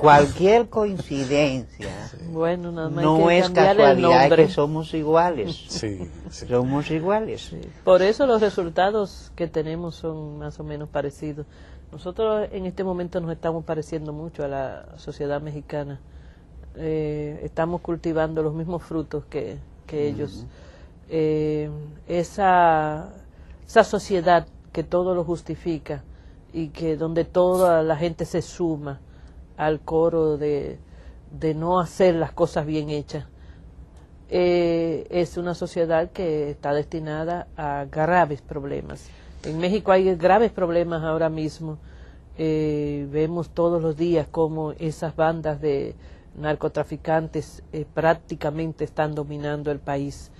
cualquier coincidencia Bueno, nada más no hay que es cambiarle el casualidad, es nombre. que somos iguales. Sí, sí. Somos iguales. Sí. Por eso los resultados que tenemos son más o menos parecidos. Nosotros en este momento nos estamos pareciendo mucho a la sociedad mexicana. Estamos cultivando los mismos frutos que ellos. Esa sociedad que todo lo justifica y que donde toda la gente se suma al coro de no hacer las cosas bien hechas, es una sociedad que está destinada a graves problemas. En México hay graves problemas ahora mismo. Vemos todos los días cómo esas bandas de narcotraficantes prácticamente están dominando el país.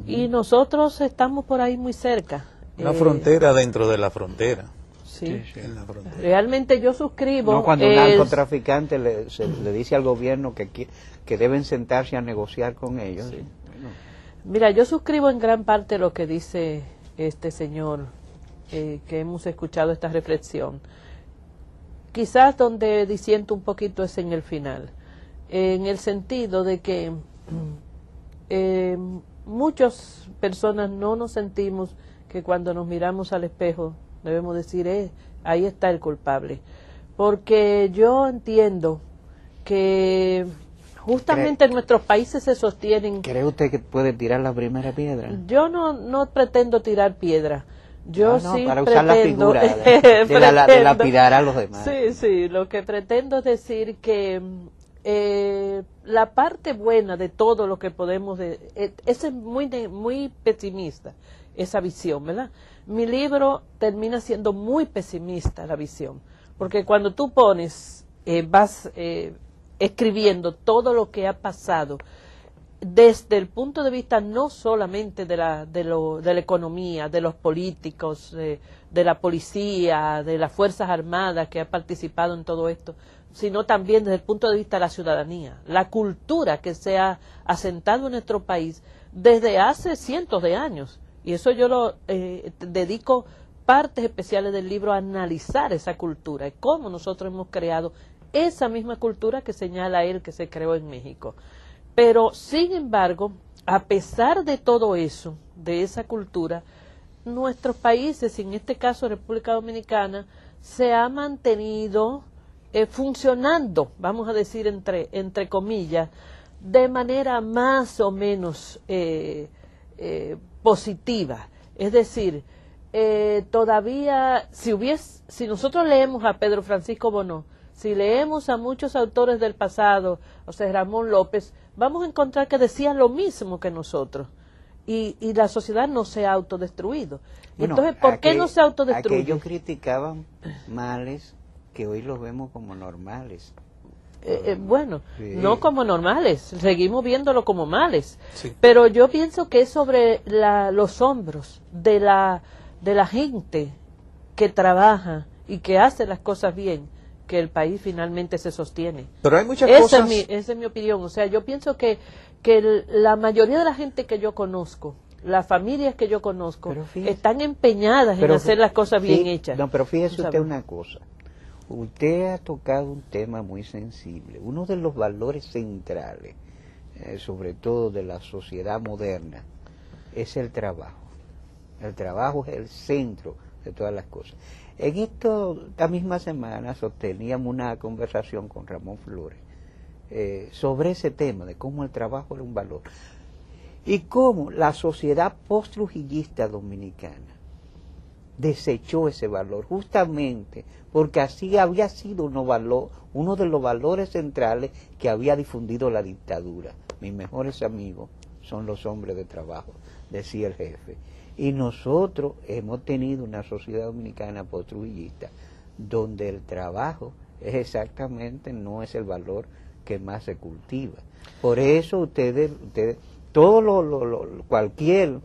Y nosotros estamos por ahí muy cerca. Una frontera dentro de la frontera. Sí. En la frontera. Realmente yo suscribo. No, cuando un narcotraficante le dice al gobierno que deben sentarse a negociar con ellos. Sí. Bueno. Mira, yo suscribo en gran parte lo que dice este señor, que hemos escuchado esta reflexión. Quizás donde disiento un poquito es en el final, en el sentido de que muchas personas no nos sentimos que cuando nos miramos al espejo debemos decir, ahí está el culpable. Porque yo entiendo que justamente nuestros países se sostienen. ¿Cree usted que puede tirar la primera piedra? Yo no pretendo tirar piedra. Yo sí para usar pretendo, la figura de lapidar a los demás. Sí, lo que pretendo es decir que la parte buena de todo lo que podemos, es muy pesimista esa visión, ¿verdad? Mi libro termina siendo muy pesimista la visión, porque cuando tú vas escribiendo todo lo que ha pasado, desde el punto de vista no solamente de la economía, de los políticos, de la policía, de las Fuerzas Armadas que ha participado en todo esto, sino también desde el punto de vista de la ciudadanía, la cultura que se ha asentado en nuestro país desde hace cientos de años. Y eso yo lo dedico partes especiales del libro a analizar esa cultura y cómo nosotros hemos creado esa misma cultura que señala él que se creó en México. Pero, sin embargo, a pesar de todo eso, de esa cultura, nuestros países, en este caso República Dominicana, se ha mantenido funcionando, vamos a decir entre comillas, de manera más o menos positiva. Es decir, todavía, si nosotros leemos a Pedro Francisco Bono, si leemos a muchos autores del pasado, o sea, Ramón López, vamos a encontrar que decían lo mismo que nosotros. Y la sociedad no se ha autodestruido. Bueno, entonces, ¿por qué no se autodestruye? Aquellos criticaban males que hoy los vemos como normales. Bueno, sí. No como normales, seguimos viéndolo como males. Sí. Pero yo pienso que es sobre los hombros de la gente que trabaja y que hace las cosas bien, que el país finalmente se sostiene. Pero hay muchas Esa cosas. Esa es mi opinión. O sea, yo pienso que la mayoría de la gente que yo conozco, las familias que yo conozco, están empeñadas en hacer las cosas bien hechas. No, pero fíjese usted una cosa. Usted ha tocado un tema muy sensible. Uno de los valores centrales, sobre todo de la sociedad moderna, es el trabajo. El trabajo es el centro de todas las cosas. En esta misma semana sosteníamos una conversación con Ramón Flores sobre ese tema de cómo el trabajo era un valor y cómo la sociedad post-trujillista dominicana desechó ese valor justamente porque así había sido uno de los valores centrales que había difundido la dictadura. Mis mejores amigos son los hombres de trabajo, decía el jefe. Y nosotros hemos tenido una sociedad dominicana post-trujillista donde el trabajo no es el valor que más se cultiva. Por eso cualquier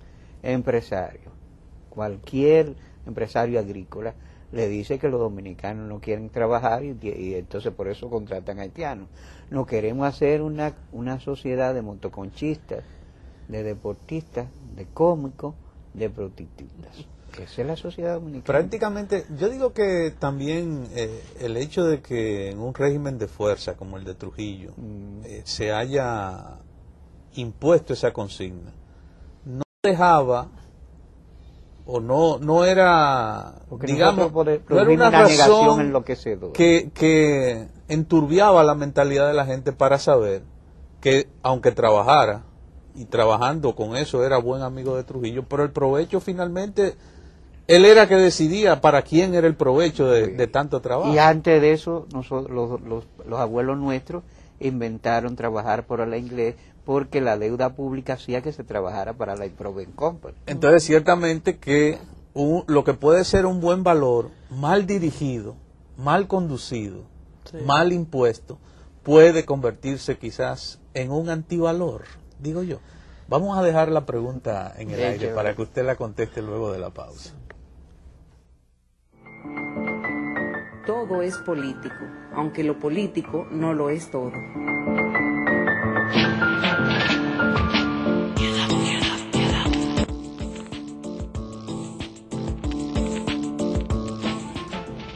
empresario agrícola le dice que los dominicanos no quieren trabajar y entonces por eso contratan haitianos. No queremos hacer una sociedad de motoconchistas, de deportistas, de cómicos, de prostitutas. Esa es la sociedad dominicana. Prácticamente, yo digo que también el hecho de que en un régimen de fuerza como el de Trujillo se haya impuesto esa consigna, no dejaba o no era, Porque digamos, no era produjimos una una negación razón enloquecedora. que enturbiaba la mentalidad de la gente para saber que aunque trabajara, y trabajando con eso era buen amigo de Trujillo, pero el provecho finalmente, él era que decidía para quién era el provecho de tanto trabajo. Y antes de eso, nosotros, los abuelos nuestros inventaron trabajar por la inglés porque la deuda pública hacía que se trabajara para la Improving Company. Entonces, ciertamente que lo que puede ser un buen valor, mal dirigido, mal conducido, Sí. mal impuesto, puede convertirse quizás en un antivalor, digo yo. Vamos a dejar la pregunta en el aire para que usted la conteste luego de la pausa. Todo es político, aunque lo político no lo es todo.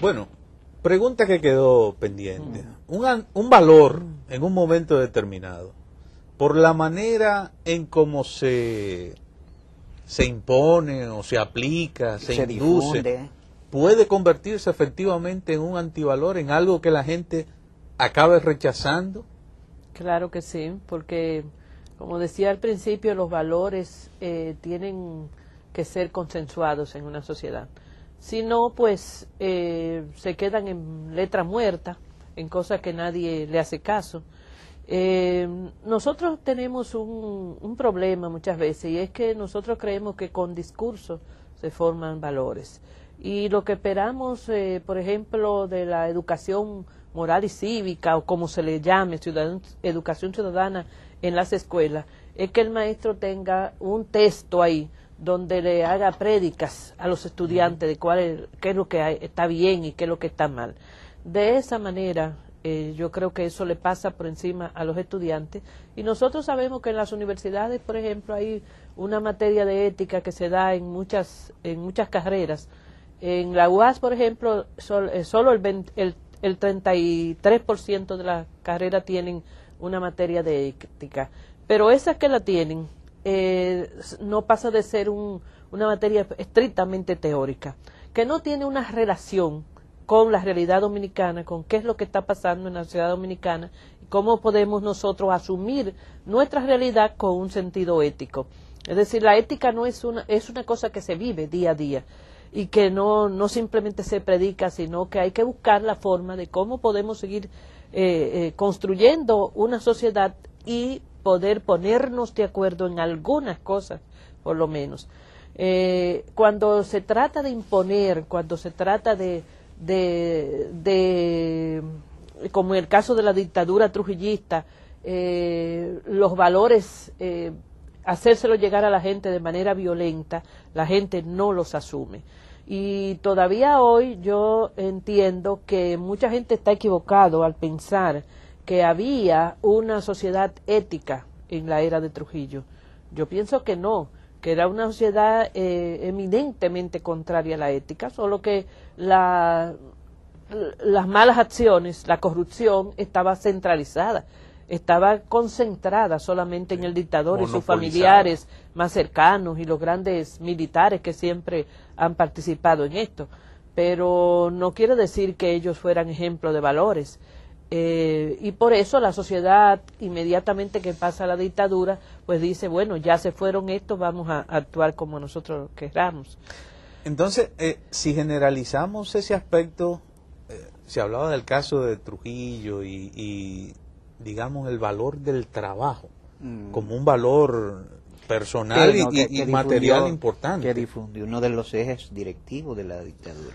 Bueno, pregunta que quedó pendiente. Un valor en un momento determinado, por la manera en cómo se impone o se aplica, se induce, difunde. puede convertirse efectivamente en un antivalor, en algo que la gente acabe rechazando. Claro que sí, porque como decía al principio, los valores tienen que ser consensuados en una sociedad. Si no, pues se quedan en letra muerta, en cosas que nadie le hace caso. Nosotros tenemos un problema muchas veces, y es que nosotros creemos que con discursos se forman valores. Y lo que esperamos, por ejemplo, de la educación moral y cívica, o como se le llame, educación ciudadana en las escuelas, es que el maestro tenga un texto ahí donde le haga prédicas a los estudiantes de qué es lo que está bien y qué es lo que está mal. De esa manera, yo creo que eso le pasa por encima a los estudiantes, y nosotros sabemos que en las universidades, por ejemplo, hay una materia de ética que se da en muchas carreras. En la UAS, por ejemplo, solo el 33% de las carreras tienen una materia de ética, pero esas que la tienen no pasa de ser una materia estrictamente teórica, que no tiene una relación con la realidad dominicana, con qué es lo que está pasando en la sociedad dominicana y cómo podemos nosotros asumir nuestra realidad con un sentido ético. Es decir, la ética no es una cosa que se vive día a día y que no simplemente se predica, sino que hay que buscar la forma de cómo podemos seguir construyendo una sociedad y poder ponernos de acuerdo en algunas cosas, por lo menos. Cuando se trata de imponer, cuando se trata de como en el caso de la dictadura trujillista, los valores, hacérselo llegar a la gente de manera violenta, la gente no los asume. Y todavía hoy yo entiendo que mucha gente está equivocado al pensar que había una sociedad ética en la era de Trujillo. Yo pienso que no, que era una sociedad eminentemente contraria a la ética, solo que las malas acciones, la corrupción estaba centralizada, estaba concentrada solamente en el dictador y sus familiares más cercanos y los grandes militares que siempre han participado en esto, pero no quiere decir que ellos fueran ejemplo de valores. Y por eso la sociedad, inmediatamente que pasa la dictadura, pues dice, bueno, ya se fueron estos, vamos a actuar como nosotros queramos. Entonces, si generalizamos ese aspecto, se hablaba del caso de Trujillo y digamos, el valor del trabajo como un valor personal y material importante. Que difundió uno de los ejes directivos de la dictadura.